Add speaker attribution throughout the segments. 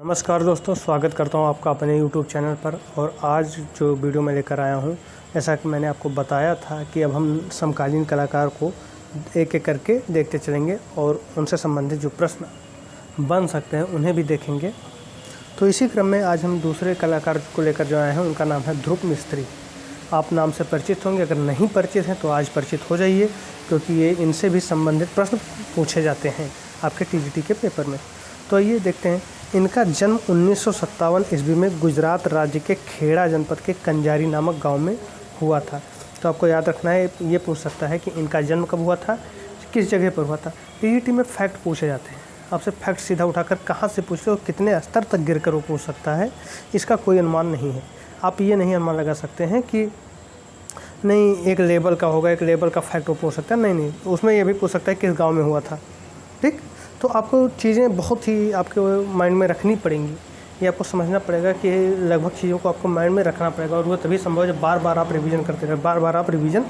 Speaker 1: नमस्कार दोस्तों, स्वागत करता हूं आपका अपने YouTube चैनल पर। और आज जो वीडियो मैं लेकर आया हूं, जैसा कि मैंने आपको बताया था कि अब हम समकालीन कलाकार को एक एक करके देखते चलेंगे और उनसे संबंधित जो प्रश्न बन सकते हैं उन्हें भी देखेंगे। तो इसी क्रम में आज हम दूसरे कलाकार को लेकर जो आए हैं, उनका नाम है ध्रुव मिस्त्री। आप नाम से परिचित होंगे, अगर नहीं परिचित हैं तो आज परिचित हो जाइए, क्योंकि ये इनसे भी संबंधित प्रश्न पूछे जाते हैं आपके TGT के पेपर में। तो ये देखते हैं, इनका जन्म 1957 ईस्वी में गुजरात राज्य के खेड़ा जनपद के कंजारी नामक गांव में हुआ था। तो आपको याद रखना है, ये पूछ सकता है कि इनका जन्म कब हुआ था, किस जगह पर हुआ था। TGT में फैक्ट पूछे जाते हैं, आपसे फैक्ट सीधा उठाकर कहाँ से पूछते हो, कितने स्तर तक गिरकर वो पूछ सकता है, इसका कोई अनुमान नहीं है। आप ये नहीं अनुमान लगा सकते हैं कि नहीं एक लेवल का होगा, एक लेवल का फैक्ट वो पूछ सकता है, नहीं, उसमें ये भी पूछ सकता है किस गाँव में हुआ था। ठीक, तो आपको चीज़ें बहुत ही आपके माइंड में रखनी पड़ेंगी, ये आपको समझना पड़ेगा कि लगभग चीज़ों को आपको माइंड में रखना पड़ेगा। और वो तभी संभव है जब बार बार आप रिवीजन करते रहें, बार बार आप रिवीजन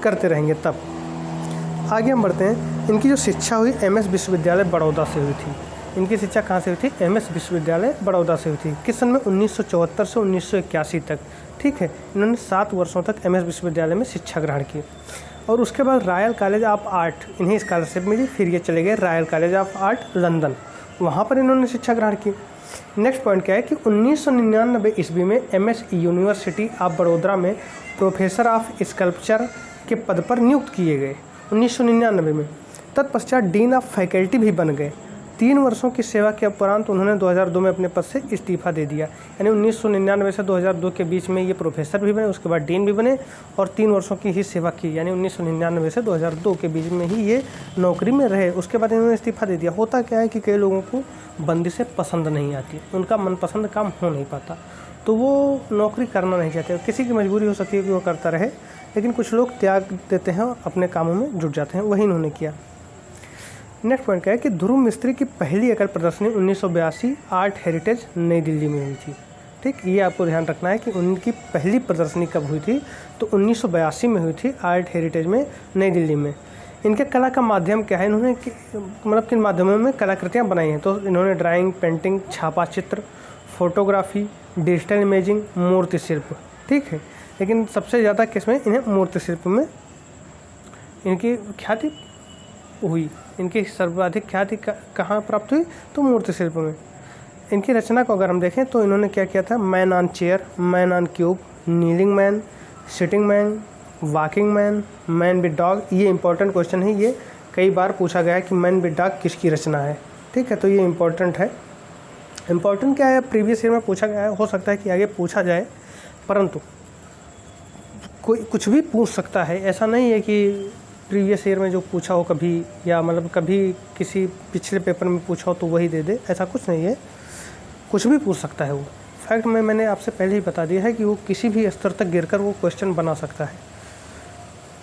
Speaker 1: करते रहेंगे तब। आगे हम बढ़ते हैं। इनकी जो शिक्षा हुई MS विश्वविद्यालय बड़ौदा से हुई थी। इनकी शिक्षा कहाँ से हुई थी? MS विश्वविद्यालय बड़ौदा से हुई थी। किस सन में? 1974 से 1981 तक। ठीक है, इन्होंने 7 वर्षों तक MS विश्वविद्यालय में शिक्षा ग्रहण की। और उसके बाद रॉयल कॉलेज ऑफ आर्ट, इन्हें स्कॉलरशिप मिली। फिर ये चले गए royal college of art London, वहाँ पर इन्होंने शिक्षा ग्रहण की। नेक्स्ट पॉइंट क्या है कि 1999 ईस्वी में MS यूनिवर्सिटी ऑफ बड़ोदरा में प्रोफेसर ऑफ स्कल्पचर के पद पर नियुक्त किए गए 1999 में। तत्पश्चात डीन ऑफ फैकल्टी भी बन गए। 3 वर्षों की सेवा के उपरांत उन्होंने 2002 में अपने पद से इस्तीफा दे दिया। यानी 1999 से 2002 के बीच में ये प्रोफेसर भी बने, उसके बाद डीन भी बने और 3 वर्षों की ही सेवा की। यानी 1999 से 2002 के बीच में ही ये नौकरी में रहे, उसके बाद इन्होंने इस्तीफा दे दिया। होता क्या है कि कई लोगों को बंदिशें पसंद नहीं आती, उनका मनपसंद काम हो नहीं पाता, तो वो नौकरी करना नहीं चाहते। किसी की मजबूरी हो सकती है कि वो करता रहे, लेकिन कुछ लोग त्याग देते हैं और अपने कामों में जुट जाते हैं, वही इन्होंने किया। नेक्स्ट पॉइंट क्या है कि ध्रुव मिस्त्री की पहली एकल प्रदर्शनी 1982 आर्ट हेरिटेज नई दिल्ली में हुई थी। ठीक, ये आपको ध्यान रखना है कि उनकी पहली प्रदर्शनी कब हुई थी, तो 1982 में हुई थी आर्ट हेरिटेज में नई दिल्ली में। इनके कला का माध्यम क्या है, इन्होंने मतलब किन माध्यमों में कलाकृतियाँ बनाई हैं, तो इन्होंने ड्राइंग, पेंटिंग, छापा चित्र, फोटोग्राफी, डिजिटल इमेजिंग, मूर्ति शिल्प। ठीक है, लेकिन सबसे ज़्यादा किसमें इन्हें मूर्ति शिल्प में इनकी ख्याति हुई। इनकी सर्वाधिक ख्याति कहाँ प्राप्त हुई, तो मूर्ति शिल्प में। इनकी रचना को अगर हम देखें तो इन्होंने क्या किया था, man on chair, man on cube, kneeling man, sitting man, walking man, man with dog. ये इंपॉर्टेंट क्वेश्चन है, ये कई बार पूछा गया है कि मैन विद डॉग किसकी रचना है। ठीक है, तो ये इंपॉर्टेंट है। इंपॉर्टेंट क्या है, प्रीवियस ईयर में पूछा गया है, हो सकता है कि आगे पूछा जाए, परंतु कोई कुछ भी पूछ सकता है। ऐसा नहीं है कि प्रीवियस ईयर में जो पूछा हो कभी, या मतलब कभी किसी पिछले पेपर में पूछा हो तो वही दे दे, ऐसा कुछ नहीं है, कुछ भी पूछ सकता है वो। फैक्ट में मैंने आपसे पहले ही बता दिया है कि वो किसी भी स्तर तक गिरकर वो क्वेश्चन बना सकता है,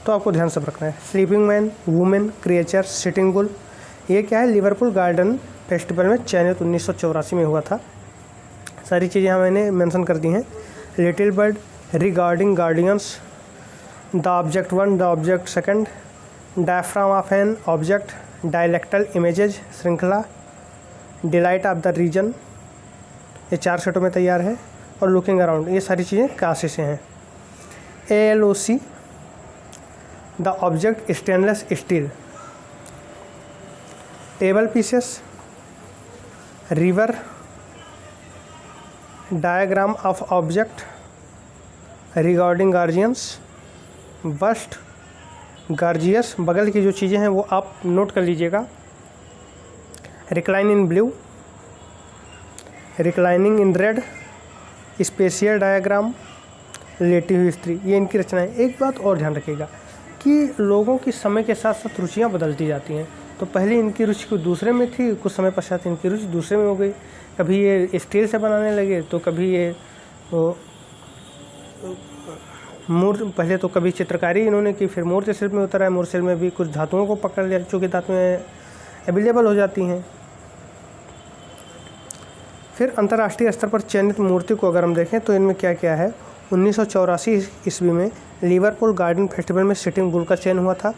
Speaker 1: तो आपको ध्यान से रखना है। Sleeping man, women, creature, sitting bull, ये क्या है, लिवरपूल गार्डन फेस्टिवल में चयनित 1984 में हुआ था। सारी चीज़ें यहाँ मैंने मेंशन कर दी हैं। Little bird, regarding guardians, the object 1, the object 2, diaphragm of an object, dialectal images श्रृंखला, डिलाइट ऑफ द रीजन, ये 4 सेटों में तैयार है। और लुकिंग अराउंड, ये सारी चीज़ें काशी से हैं। ALOC, the object stainless steel, table pieces, river, diagram of object, regarding guardians, bust, gorgeous, बगल की जो चीज़ें हैं वो आप नोट कर लीजिएगा। Recline in blue, reclining in red, spatial diagram, लेटी हुई स्त्री, ये इनकी रचना है। एक बात और ध्यान रखिएगा कि लोगों की समय के साथ साथ रुचियाँ बदलती जाती हैं। तो पहले इनकी रुचि कुछ दूसरे में थी, कुछ समय पश्चात इनकी रुचि दूसरे में हो गई। कभी ये स्टील से बनाने लगे, तो कभी ये पहले तो कभी चित्रकारी इन्होंने की, फिर मूर्ति शिल्प में उतर आए। मूर्ति शिल्प में भी कुछ धातुओं को पकड़ लिया, चूँकि धातुएँ अवेलेबल हो जाती हैं। फिर अंतर्राष्ट्रीय स्तर पर चयनित मूर्ति को अगर हम देखें तो इनमें क्या क्या है, 1984 ईस्वी में लिवरपूल गार्डन फेस्टिवल में सिटिंग बुल का चयन हुआ था।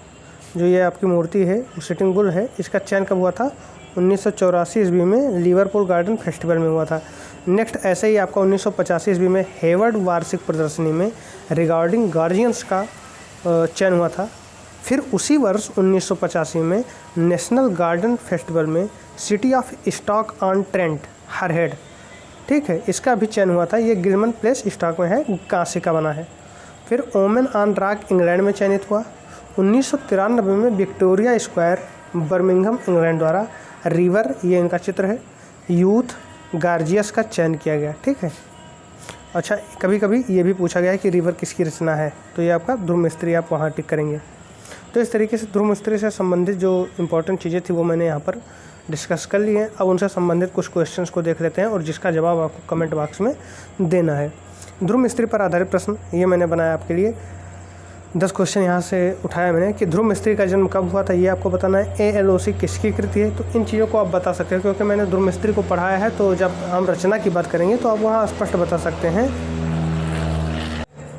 Speaker 1: जो ये आपकी मूर्ति है वो सिटिंग बुल है, इसका चयन कब हुआ था? 1984 ईस्वी में लिवरपूल गार्डन फेस्टिवल में हुआ था। नेक्स्ट ऐसे ही आपका 1985 ईस्वी में हेवर्ड वार्षिक प्रदर्शनी में रिगार्डिंग गार्जियंस का चयन हुआ था। फिर उसी वर्ष 1985 में नेशनल गार्डन फेस्टिवल में city of Stoke on Trent हरहेड, ठीक है, इसका भी चयन हुआ था। ये गिलमन प्लेस स्टॉक में है, कांसे का बना है। फिर ओमेन ऑन रॉक इंग्लैंड में चयनित हुआ। 1993 में विक्टोरिया स्क्वायर बर्मिंघम इंग्लैंड द्वारा रिवर, ये इनका चित्र है, यूथ गार्जियस का चयन किया गया, ठीक है। अच्छा, कभी कभी ये भी पूछा गया है कि रिवर किसकी रचना है, तो ये आपका ध्रुव मिस्त्री, आप वहाँ टिक करेंगे। तो इस तरीके से ध्रुव मिस्त्री से संबंधित जो इंपॉर्टेंट चीज़ें थी वो मैंने यहाँ पर डिस्कस कर ली हैं। अब उनसे संबंधित कुछ क्वेश्चंस को देख लेते हैं और जिसका जवाब आपको कमेंट बॉक्स में देना है। ध्रुव मिस्त्री पर आधारित प्रश्न ये मैंने बनाया आपके लिए। 10 क्वेश्चन यहाँ से उठाया मैंने कि ध्रुव मिस्त्री का जन्म कब हुआ था, ये आपको बताना है। ALOC किसकी कृति है, तो इन चीज़ों को आप बता सकते हैं क्योंकि मैंने ध्रुव मिस्त्री को पढ़ाया है। तो जब हम रचना की बात करेंगे तो आप वहाँ स्पष्ट बता सकते हैं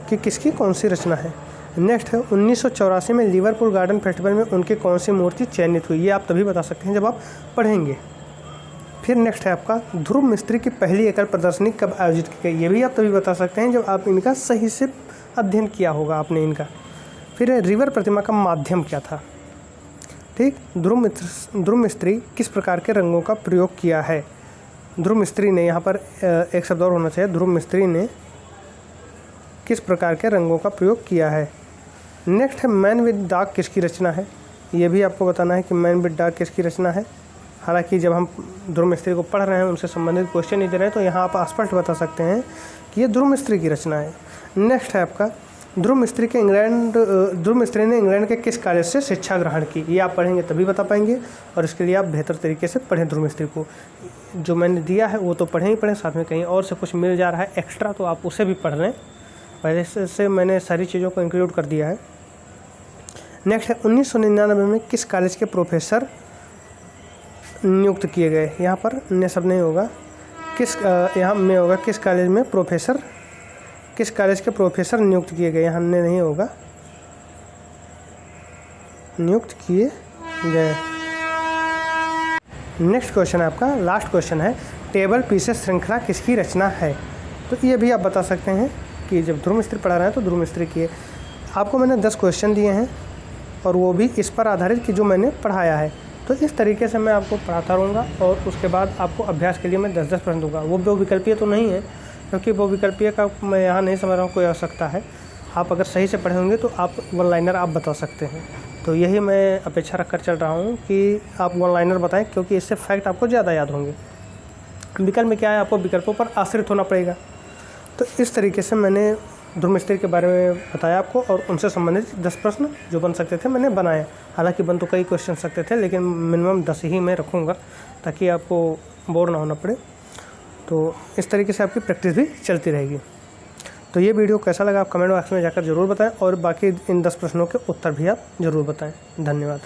Speaker 1: कि किसकी कौन सी रचना है। नेक्स्ट है 1984 में लिवरपूल गार्डन फेस्टिवल में उनकी कौन सी मूर्ति चयनित हुई, ये आप तभी बता सकते हैं जब आप पढ़ेंगे। फिर नेक्स्ट है आपका ध्रुव मिस्त्री की पहली एकल प्रदर्शनी कब आयोजित की गई, ये भी आप तभी बता सकते हैं जब आप इनका सही से अध्ययन किया होगा आपने इनका। फिर रिवर प्रतिमा का माध्यम क्या था, ठीक। ध्रुव मिस्त्री किस प्रकार के रंगों का प्रयोग किया है। ध्रुव मिस्त्री ने, यहाँ पर एक शब्द और होना चाहिए, ध्रुव मिस्त्री ने किस प्रकार के रंगों का प्रयोग किया है। नेक्स्ट है मैन विद डार्क किसकी रचना है, ये भी आपको बताना है कि मैन विद डार्क किसकी रचना है। हालांकि जब हम ध्रुव मिस्त्री को पढ़ रहे हैं उनसे संबंधित क्वेश्चन नहीं दे रहे हैं तो यहाँ आप स्पष्ट बता सकते हैं कि ये ध्रुव मिस्त्री की रचना है। नेक्स्ट है आपका ध्रुव मिस्त्री ने इंग्लैंड के किस कॉलेज से शिक्षा ग्रहण की, ये आप पढ़ेंगे तभी बता पाएंगे और इसके लिए आप बेहतर तरीके से पढ़ें। ध्रुव मिस्त्री को जो मैंने दिया है वो तो पढ़ें ही पढ़ें, साथ में कहीं और से कुछ मिल जा रहा है एक्स्ट्रा तो आप उसे भी पढ़ लें। पहले से मैंने सारी चीज़ों को इंक्लूड कर दिया है। नेक्स्ट है 1999 में किस कॉलेज के प्रोफेसर नियुक्त किए गए, यहाँ पर ने सब नहीं होगा, यहाँ में होगा किस कॉलेज के प्रोफेसर नियुक्त किए गए, यहाँ ने नहीं होगा, नियुक्त किए गए। नेक्स्ट क्वेश्चन है आपका, लास्ट क्वेश्चन है टेबल पीसेस श्रृंखला किसकी रचना है, तो ये भी आप बता सकते हैं कि जब ध्रुव मिस्त्री पढ़ा रहे हैं तो ध्रुव मिस्त्री की है। आपको मैंने 10 क्वेश्चन दिए हैं और वो भी इस पर आधारित कि जो मैंने पढ़ाया है। तो इस तरीके से मैं आपको पढ़ाता रहूँगा और उसके बाद आपको अभ्यास के लिए मैं 10-10 प्रश्न दूँगा। वो बहुविकल्पीय तो नहीं है क्योंकि बहुविकल्पीय का मैं यहाँ नहीं समझ रहा हूँ कोई आवश्यकता है। आप अगर सही से पढ़े होंगे तो आप वन लाइनर आप बता सकते हैं। तो यही मैं अपेक्षा रख कर चल रहा हूँ कि आप वन लाइनर बताएं क्योंकि इससे फैक्ट आपको ज़्यादा याद होंगे। विकल्प में क्या है, आपको विकल्पों पर आश्रित होना पड़ेगा। तो इस तरीके से मैंने ध्रुव मिस्त्री के बारे में बताया आपको और उनसे संबंधित 10 प्रश्न जो बन सकते थे मैंने बनाए। हालांकि बन तो कई क्वेश्चन सकते थे लेकिन मिनिमम 10 ही मैं रखूँगा ताकि आपको बोर ना होना पड़े। तो इस तरीके से आपकी प्रैक्टिस भी चलती रहेगी। तो ये वीडियो कैसा लगा आप कमेंट बॉक्स में जाकर ज़रूर बताएं और बाकी इन 10 प्रश्नों के उत्तर भी आप ज़रूर बताएं। धन्यवाद।